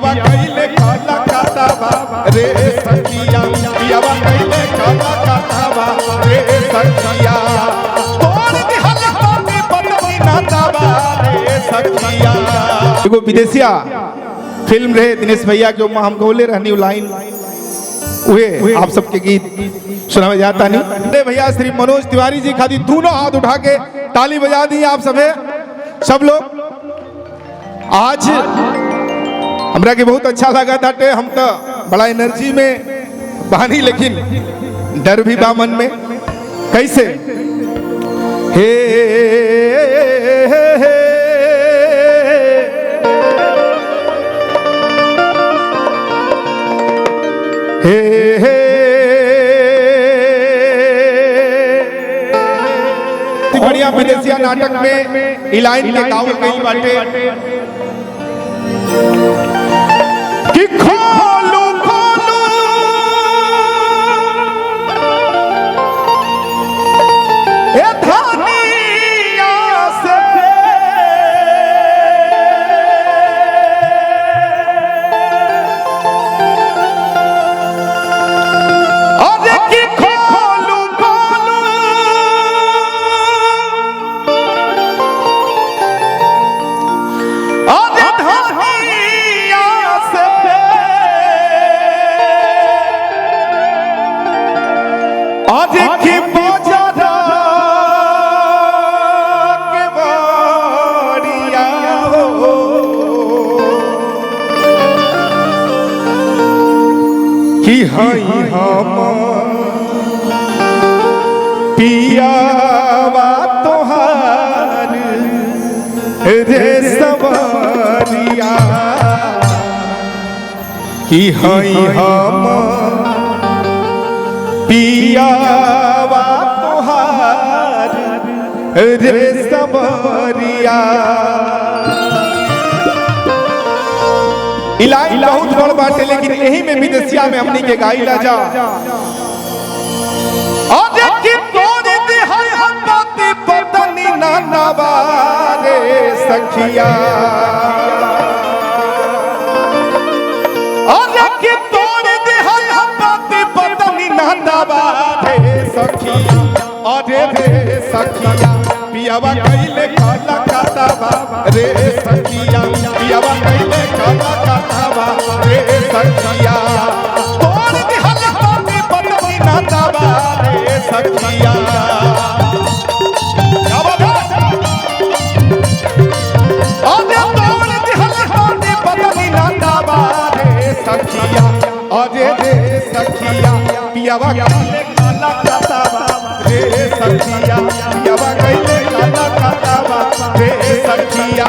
पियावा कइले काला कातावा रे सखिया पियावा कइले काला कातावा रे सखिया तोड़ दिहल पापी पतनी नातावा रे सखिया। एगो विदेशिया फिल्म रहे दिनेश भैया के हम बोले रहनी लाइन हुए आप सबके गीत सुनाया जाता नहीं। अरे भैया श्री मनोज तिवारी जी खादी दोनों हाथ उठा के ताली बजा दी आप सब लोग। आज हमरा के बहुत अच्छा लगा था। हम तो बड़ा एनर्जी में बहानी लेकिन डर भी बा मन में। कैसे हे हे हे बढ़िया विदेशिया नाटक में इलाइन के गाँव कई बाटे कि खोलू खोलू ए धानिया से अरे कि खोलू खोलू अरे धानिया से अरे कि बजरा के बारिया हो कि हई हम पियावा तोहार रे सवरिया कि हई हम पियावा तोहार रे सवरिया। इलाही बहुत बड़ बाटे लेकिन यही में विदेशिया में हमनी के गाइला जा अरे कि तोड़ दिहल हम पति पत्नी नानावा रे सखिया अरे कि तोड़ दिहल हम पति पत्नी नानावा रे सखिया अरे रे सखिया पियावा कइले काला कातावा रे सखिया पियावा कइले काला कातावा रे सखिया तोड़ दिहल पापी पतनी नातावा रे सखिया। अरे तोड़ दिहल पापी पतनी नातावा रे सखिया अरे रे सखिया पियावा कइले काला कातावा रे सखिया पियावा कइले काला कातावा रे सखिया।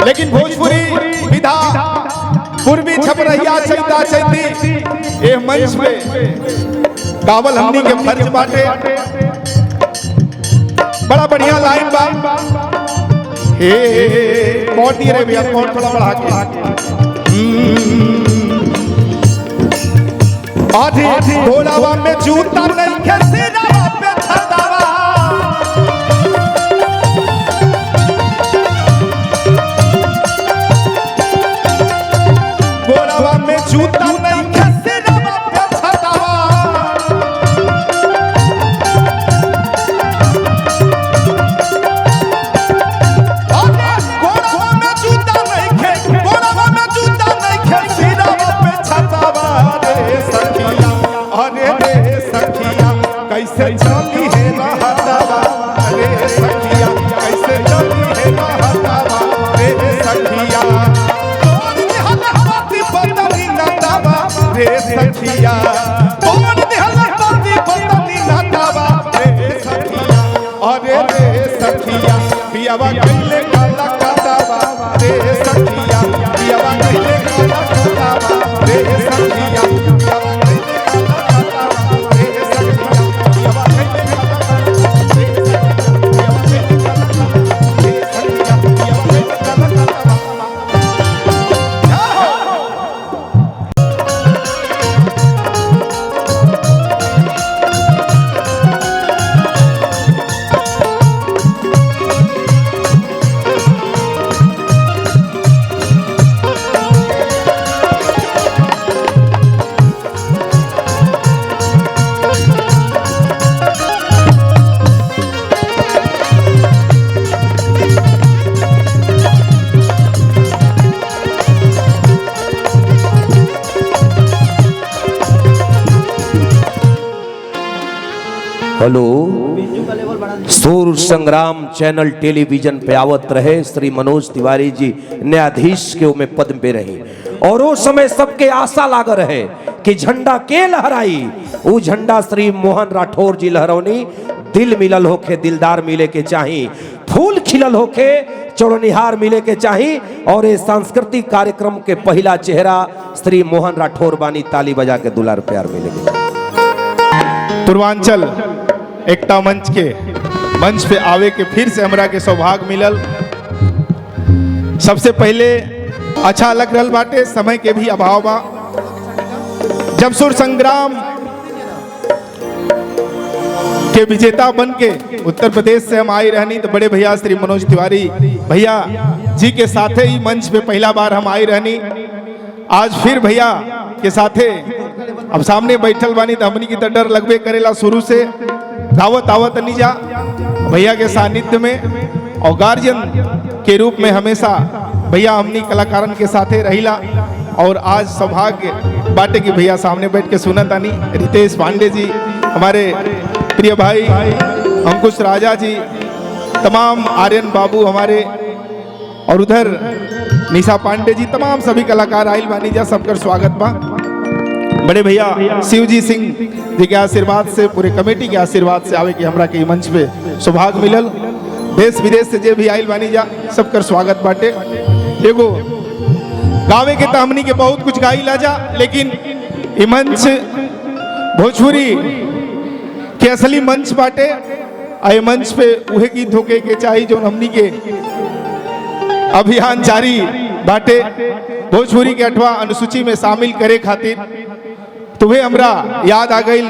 लेकिन भोजपुरी विधा पूर्वी छपरहिया चैता चैती ए मंच पे गावल हमनी के फर्ज बाटे। बड़ा बढ़िया लाइन बा हे कौन दिए रे भैया कौन थोड़ा बढ़ा के आधे घोड़ावा में जूता नहीं खसेरावा पे छतावा घोड़ावा में जूता नहीं खसेरावा पे छतावा पियावा कैले काला काटावा रे सखिया पियावा कैले काला काटावा रे सखिया पियावा कैले काला काटावा रे सखिया पियावा कैले काला काटावा रे सखिया पियावा कैले काला काटावा रे सखिया पियावा कैले काला काटावा। हेलो, सूर संग्राम चैनल टेलीविजन पे आवत रहे श्री मनोज तिवारी जी न्यायाधीश के में पद पे रहे और उस समय सबके आशा लाग रहे कि झंडा के लहराई। वो झंडा श्री मोहन राठौर जी लहरौनी। दिल मिलल होके दिलदार मिले के चाही, फूल खिलल होके चौड़निहार मिले के चाही। और ये सांस्कृतिक कार्यक्रम के पहला चेहरा श्री मोहन राठौर बानी। ताली बजा के दुलार प्यार मिले के चाही। पूर्वांचल एकता मंच के मंच पे आवे के फिर से हमरा के सौभाग्य मिलल। सबसे पहले अच्छा लग रहा बाटे, समय के भी अभाव बा। जब सुर संग्राम के विजेता बन के उत्तर प्रदेश से हम आई रहनी तो बड़े भैया श्री मनोज तिवारी भैया जी के साथे ही मंच पे पहला बार हम आई रहनी। आज फिर भैया के साथे अब सामने बैठल बानी तो हमनी की तो डर लगबे करेला शुरू से। दावत आवत निजा भैया के सानिध्य में और गार्जियन के रूप में हमेशा भैया हमनी कलाकारन के साथे रहिला। और आज सौभाग्य बाटे की भैया सामने बैठ के सुनत आनी। रितेश पांडे जी, हमारे प्रिय भाई अंकुश राजा जी, तमाम आर्यन बाबू हमारे, और उधर निशा पांडे जी, तमाम सभी कलाकार आइल बानी जा। सबका स्वागत बा। बड़े भैया शिवजी सिंह जी के आशीर्वाद से, पूरे कमेटी के आशीर्वाद से आवे कि हमरा के मंच पे सौभाग्य मिलल। देश विदेश से जे भी आइल बानी जा सबकर स्वागत बाटे। एगो गावे के तो हमनी के बहुत कुछ गाई ला जा, लेकिन ये मंच भोजपुरी के असली मंच बाटे। आए मंच पे उहे गीत होके के चाहिए जो हमनी के अभियान जारी बाटे भोजपुरी के 8वां अनुसूची में शामिल करे खातिर। तुम्हें हमरा याद आ गई